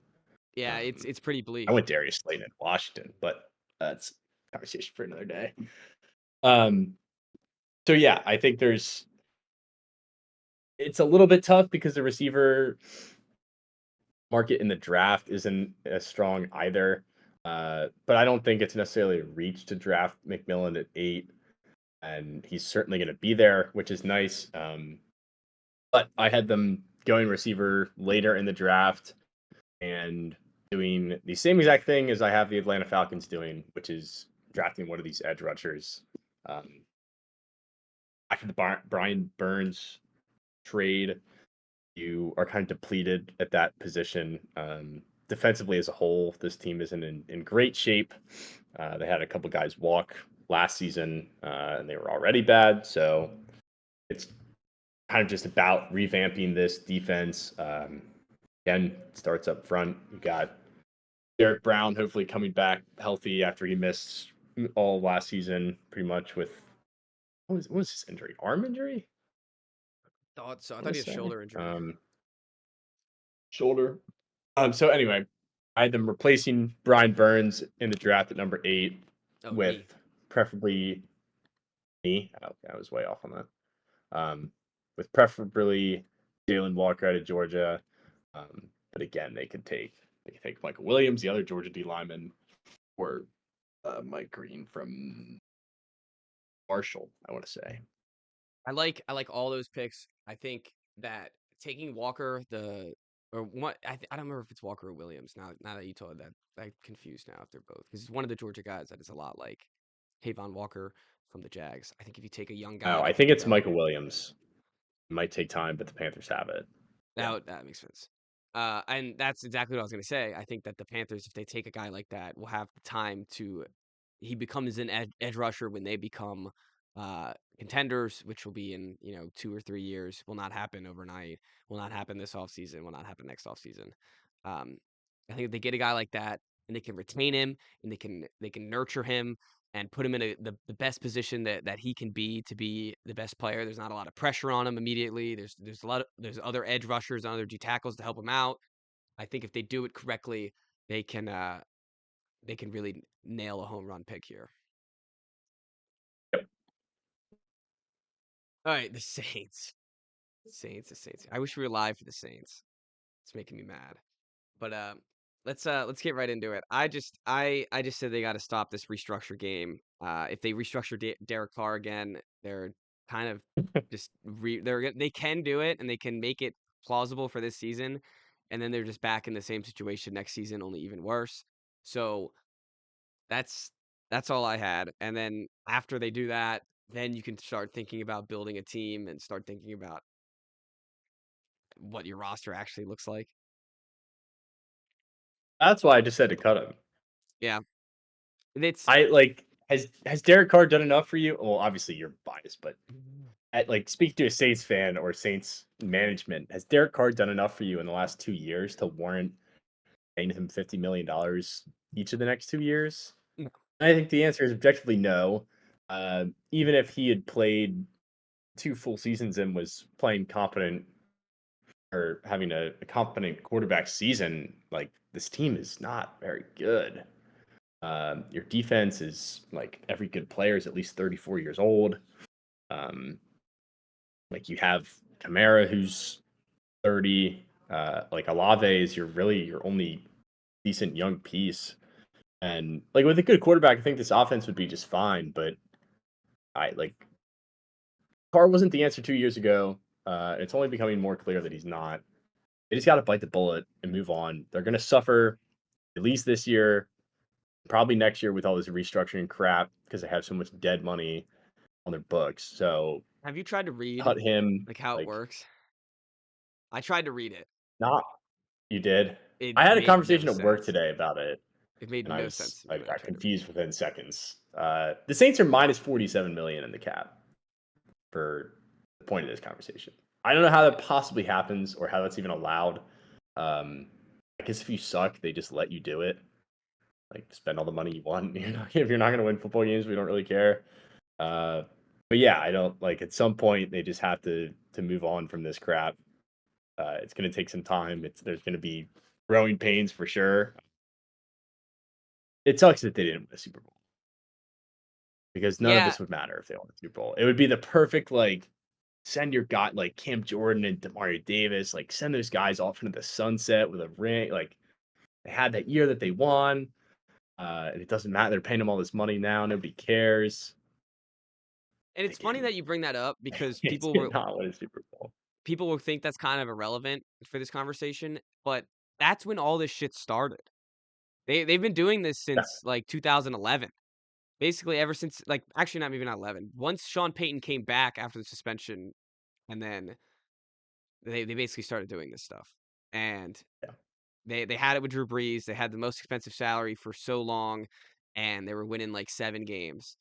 Yeah, it's Um, it's pretty I bleak. went Darius Slayton in Washington, but that's a conversation for another day. Um, so yeah, I think it's a little bit tough because the receiver market in the draft isn't as strong either. But I don't think it's necessarily a reach to draft McMillan at 8, and he's certainly going to be there, which is nice. But I had them going receiver later in the draft and doing the same exact thing as I have the Atlanta Falcons doing, which is drafting one of these edge rushers. Um, After the Brian Burns trade, you are kind of depleted at that position. Defensively as a whole, this team isn't in great shape. They had a couple guys walk last season, and they were already bad. So it's kind of just about revamping this defense. Again, starts up front. You got Derek Brown hopefully coming back healthy after he missed all last season, pretty much with what was his injury? Arm injury? Thought so. I I thought want he to had say. shoulder injury. Shoulder. So anyway, I had them replacing Brian Burns in the draft at number 8 Oh, with knee. preferably me. Okay, I was way off on that. With preferably Jalen Walker out of Georgia. But again, they could take Michael Williams, the other Georgia D lineman, or Mike Green from Marshall, I want to say. I like all those picks. I think that taking Walker, or what I don't remember if it's Walker or Williams. Now that you told that, I'm confused now if they're both, because it's one of the Georgia guys that is a lot like Kayvon Walker from the Jags. I think if you take a young guy Oh, I that think can it's develop, Michael Williams. It might take time, but the Panthers have it. Yeah. that makes sense. And that's exactly what I was gonna say. I think that the Panthers, if they take a guy like that, will have the time to. He becomes an edge rusher when they become contenders, which will be in 2 or 3 years. Will not happen overnight. Will not happen this offseason. Will not happen next offseason. Um, I think if they get a guy like that and they can retain him and they can nurture him and put him in the best position that he can be to be the best player. There's not a lot of pressure on him immediately. There's other edge rushers and other D tackles to help him out. I think if they do it correctly, they can uh they can really nail a home run pick here. Yep. All right, the Saints. The Saints. I wish we were live for the Saints. It's making me mad. But let's get right into it. I just said they got to stop this restructure game. If they restructure Derek Carr again, they're kind of just they can do it and they can make it plausible for this season, and then they're just back in the same situation next season, only even worse. So that's that's all I had. And then after they do that, then you can start thinking about building a team and start thinking about what your roster actually looks like. That's why I just said to cut him. Yeah, it's I like has Derek Carr done enough for you? Well, obviously you're biased, but speak to a Saints fan or Saints management. Has Derek Carr done enough for you in the last 2 years to warrant paying him $50 million each of the next 2 years? no. I think the answer is objectively no. Even if he had played 2 full seasons and was playing competent or having a competent quarterback season, like this team is not very good. Your defense is like every good player is at least 34 years old. Um, like you have Kamara who's 30. Like Alave is your only decent young piece. And like with a good quarterback, I think this offense would be just fine. But I like Carr wasn't the answer 2 years ago. It's only becoming more clear that he's not. They just got to bite the bullet and move on. They're going to suffer at least this year, probably next year with all this restructuring crap because they have so much dead money on their books. So Have you tried to read cut him like how it like works? I tried to read it. not you did. It I had a made no conversation at work sense. today about it, It made and no sense to me I when I got tried to read confused it. within seconds. The Saints are minus 47 million in the cap for the point of this conversation. I don't know how that possibly happens or how that's even allowed. I guess if you suck, they just let you do it. Like spend all the money you want. If you're not going to win football games, we don't really care. Uh, but yeah, I don't like. At some point, they just have to move on from this crap. It's going to take some time. There's going to be growing pains for sure. It sucks that they didn't win a Super Bowl because none of Yeah, this would matter if they won the Super Bowl. It would be the perfect like send your guy like Cam Jordan and Demario Davis, like send those guys off into the sunset with a ring. Like they had that year that they won. And it doesn't matter. They're paying him all this money now. Nobody cares. And They it's funny can that you bring that up because they cannot win a Super Bowl. people will think that's kind of irrelevant for this conversation, but that's when all this shit started. They've been doing this Yeah, since like 2011. Basically ever since like actually not maybe not 11. Once Sean Payton came back after the suspension and then they basically started doing this stuff. And yeah, they had it with Drew Brees. They had the most expensive salary for so long and they were winning like 7 games.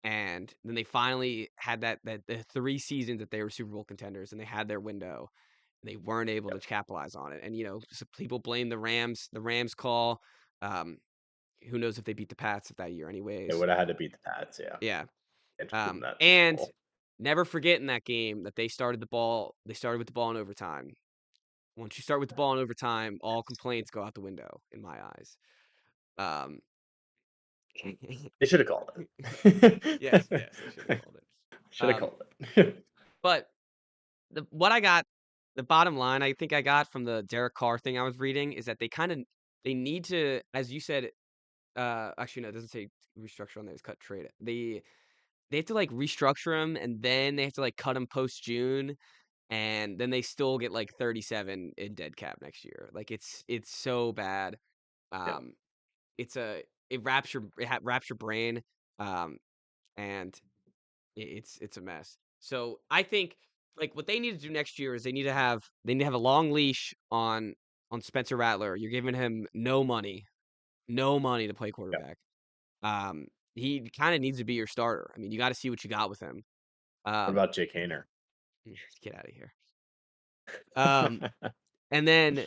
And then they finally had that the 3 seasons that they were Super Bowl contenders and they had their window. They weren't able yeah. to capitalize on it. And people blame the Rams call. Um, who knows if they beat the Pats of that year They anyways. would have had to beat the Pats. Yeah, Yeah. and just win that Super And Bowl. never forget in that game that they started with the ball in overtime. Once you start with the ball in overtime, all Yes, complaints go out the window in my eyes. Um, they should have called it. yes, they should have called it. Should have Um, called it. but what I got, the bottom line I think I got from the Derek Carr thing I was reading is that they need to, as you said, actually no, it doesn't say restructure on there. It's cut trade. They have to like restructure him, and then they have to like cut him post June, and then they still get like 37 in dead cap next year. Like it's so bad. Yeah, Um, it's a wraps your brain, um, and it's a mess. So I think like what they need to do next year is they need to have a long leash on Spencer Rattler. You're giving him no money to play yeah. quarterback. Um, he kind of needs to be your starter. I mean, you got to see what you got with him. What Um, about Jake Hayner? get out of here. Um, and then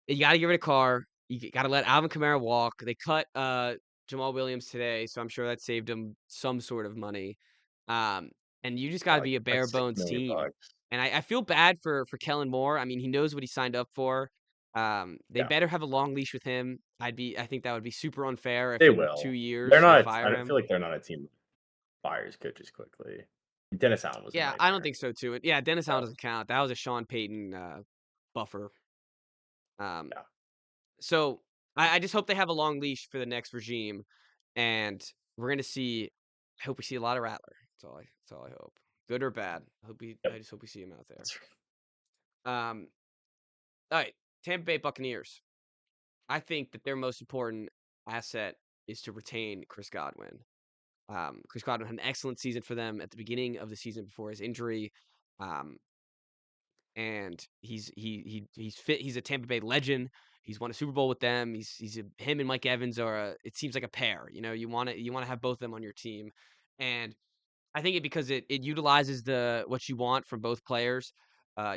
you gotta get rid of Carr. You gotta let Alvin Kamara walk. They cut Jamal Williams today, so I'm sure that saved him some sort of money. Um, and you just gotta be a Like bare six bones million team. bucks. And I feel bad for Kellen Moore. I mean, he knows what he signed up for. They Yeah, better have a long leash with him. I think that would be super unfair if they in two will. They're years they not. fire I feel him. like they're not a team that fires coaches quickly. Dennis Allen was a Yeah, I don't nightmare. think so too. Yeah, Dennis Allen So doesn't count. That was a Sean Payton buffer. Um, yeah, So I just hope they have a long leash for the next regime, and we're gonna see. I hope we see a lot of Rattler. That's all I hope, good or bad. yep. I just hope we see him out there. That's Um, all right, Tampa Bay Buccaneers. I think that their most important asset is to retain Chris Godwin. Chris Godwin had an excellent season for them at the beginning of the season before his injury. Um, and he's fit. He's a Tampa Bay legend. He's won a Super Bowl with them. Him and Mike Evans are it seems like a pair. You know, you want to have both of them on your team, and I think because it utilizes what you want from both players.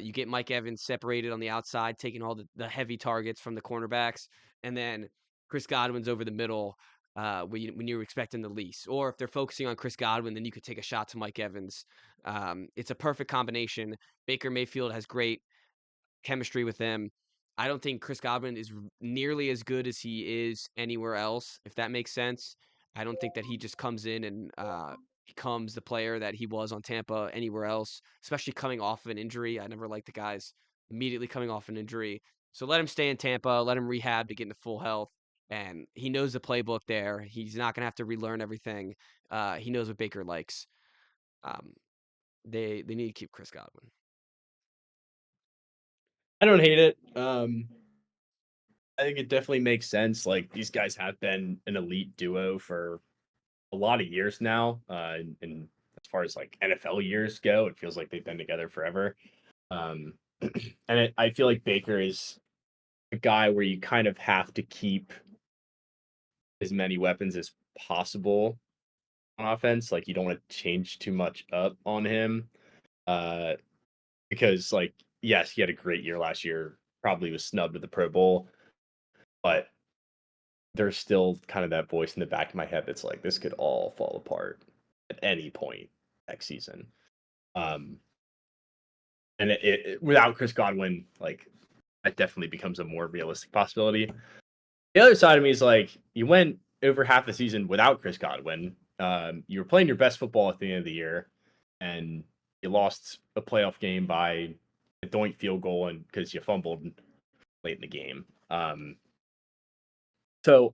You get Mike Evans separated on the outside, taking all the heavy targets from the cornerbacks, and then Chris Godwin's over the middle when you're expecting the least. Or if they're focusing on Chris Godwin, then you could take a shot to Mike Evans. It's a perfect combination. Baker Mayfield has great chemistry with them. I don't think Chris Godwin is nearly as good as he is anywhere else, if that makes sense. I don't think that he just comes in and becomes the player that he was on Tampa anywhere else, especially coming off of an injury. I never liked the guys immediately coming off an injury. So let him stay in Tampa, let him rehab to get into full health. And he knows the playbook there. He's not going to have to relearn everything. He knows what Baker likes. Um, they need to keep Chris Godwin. I don't hate it. I think it definitely makes sense. Like these guys have been an elite duo for a lot of years now. And as far as like NFL years go, it feels like they've been together forever. Um, I feel like Baker is a guy where you kind of have to keep as many weapons as possible on offense. Like you don't want to change too much up on him. Uh, because like yes, he had a great year last year. Probably was snubbed at the Pro Bowl, but there's still kind of that voice in the back of my head that's like, this could all fall apart at any point next season. Um, and without Chris Godwin, like that definitely becomes a more realistic possibility. The other side of me is like, you went over half the season without Chris Godwin. You were playing your best football at the end of the year, and you lost a playoff game by a doink field goal and because you fumbled late in the game. So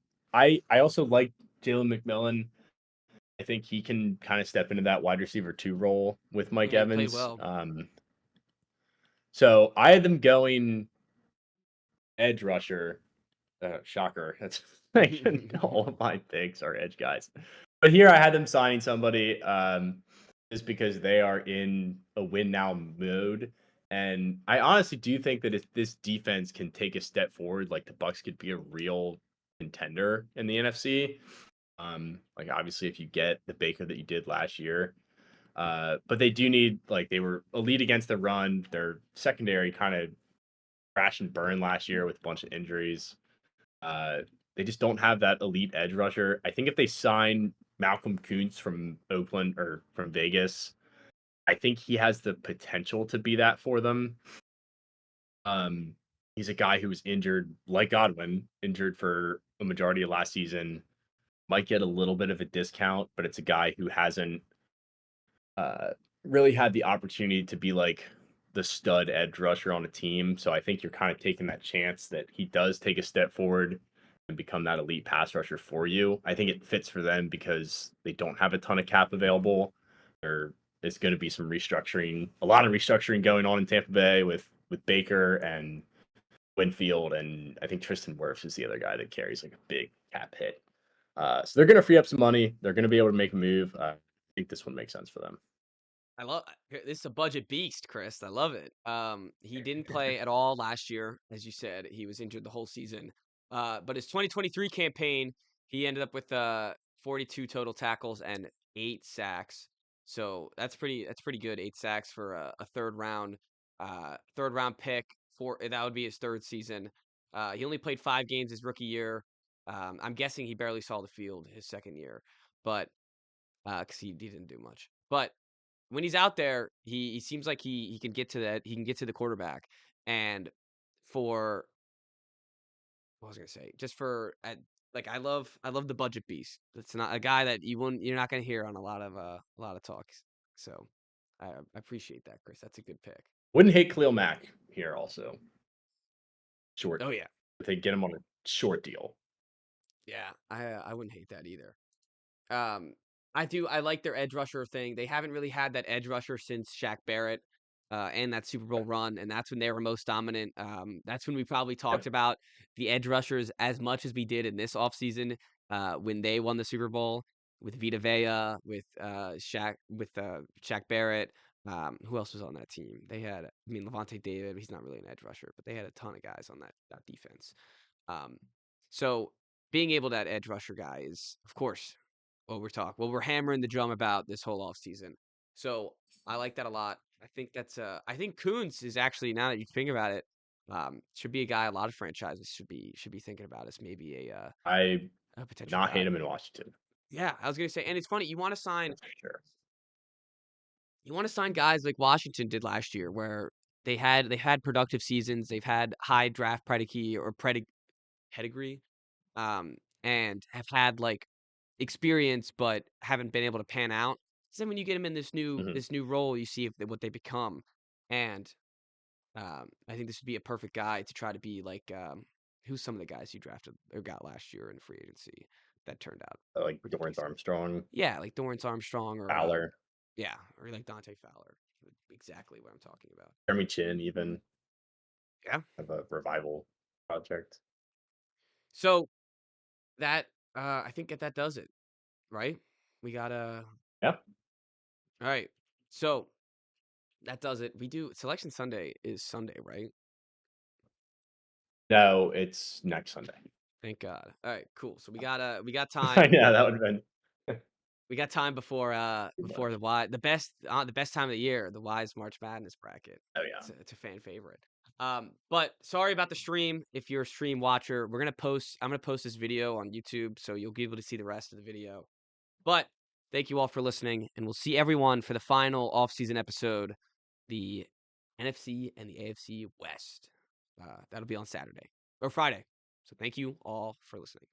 I also like Jalen McMillan. I think he can kind of step into that wide receiver 2 role with Mike Yeah, he played Evans. well. So I had them going edge rusher. Shocker. That's like all of my picks are edge guys. But here I had them signing somebody just because they are in a win now mode. And I honestly do think that if this defense can take a step forward, like the Bucks could be a real contender in the NFC. Like obviously if you get the Baker that you did last year. But they do need like they were elite against the run. Their secondary kind of crash and burn last year with a bunch of injuries. Uh, they just don't have that elite edge rusher. I think if they sign Malcolm Kuntz from Oakland or from Vegas, I think he has the potential to be that for them. He's a guy who was injured, like Godwin, injured for a majority of last season. Might get a little bit of a discount, but it's a guy who hasn't uh, really had the opportunity to be like the stud edge rusher on a team. So I think you're kind of taking that chance that he does take a step forward and become that elite pass rusher for you. I think it fits for them because they don't have a ton of cap available. There is going to be some restructuring, a lot of restructuring going on in Tampa Bay with Baker and Winfield, and I think Tristan Wirfs is the other guy that carries like a big cap hit. So they're going to free up some money. They're going to be able to make a move. I think this one makes sense for them. I love this is a budget beast, Chris. I love it. He didn't play at all last year, as you said. He was injured the whole season. But his 2023 campaign, he ended up with 42 total tackles and 8 sacks. So that's pretty good. 8 sacks for a third round pick. That would be his third season. He only played 5 games his rookie year. I'm guessing he barely saw the field his second year, but because he didn't do much. But when he's out there, he seems like he can get to that. He can get to the quarterback. And for what was I gonna say? Just for like I love the budget beast. It's not a guy that you're not gonna hear on a lot of talks. So I appreciate that, Chris. That's a good pick. Wouldn't hate Khalil Mack here also. Short. Oh yeah, If they get him on a short deal. yeah. I wouldn't hate that either. Um, I like their edge rusher thing. They haven't really had that edge rusher since Shaq Barrett, and that Super Bowl run, and that's when they were most dominant. That's when we probably talked Yep. about the edge rushers as much as we did in this offseason, when they won the Super Bowl with Vita Vea, with Shaq Barrett. Who else was on that team? They had, I mean, Levante David. He's not really an edge rusher, but they had a ton of guys on that defense. Um, so being able to that edge rusher guy is, of course, we're hammering the drum about this whole off season. So I like that a lot. I think Coons is actually, now that you think about it, should be a guy a lot of franchises should be thinking about as maybe I a would potential not hate guy. him in Washington. Yeah, I was gonna say, and it's funny, That's for sure. you want to sign guys like Washington did last year, where they've had productive seasons, they've had high draft pedigree, and have had like experience, but haven't been able to pan out. So then when you get them in this new Mhm. this new role, you see what they become, and I think this would be a perfect guy to try to be like who's some of the guys you drafted or got last year in free agency that turned out Like pretty Dorrance decent. Armstrong, Yeah, like Dorrance Armstrong or Fowler, yeah, or like Dante Fowler. Exactly what I'm talking about. Jeremy Chin, even Yeah. of a revival project. So that I think that does it, right? We got Yeah. all right. So that does it. We do Selection Sunday is Sunday, right? No, it's next Sunday. Thank God. All right, cool. So we got I time. know that would have been We got time before too before much. the best time of the year, the Wise March Madness bracket. Oh yeah. It's a fan favorite. But sorry about the stream. If you're a stream watcher, I'm gonna post this video on YouTube, so you'll be able to see the rest of the video. But thank you all for listening, and we'll see everyone for the final off-season episode, the NFC and the AFC West. That'll be on Saturday or Friday. So thank you all for listening.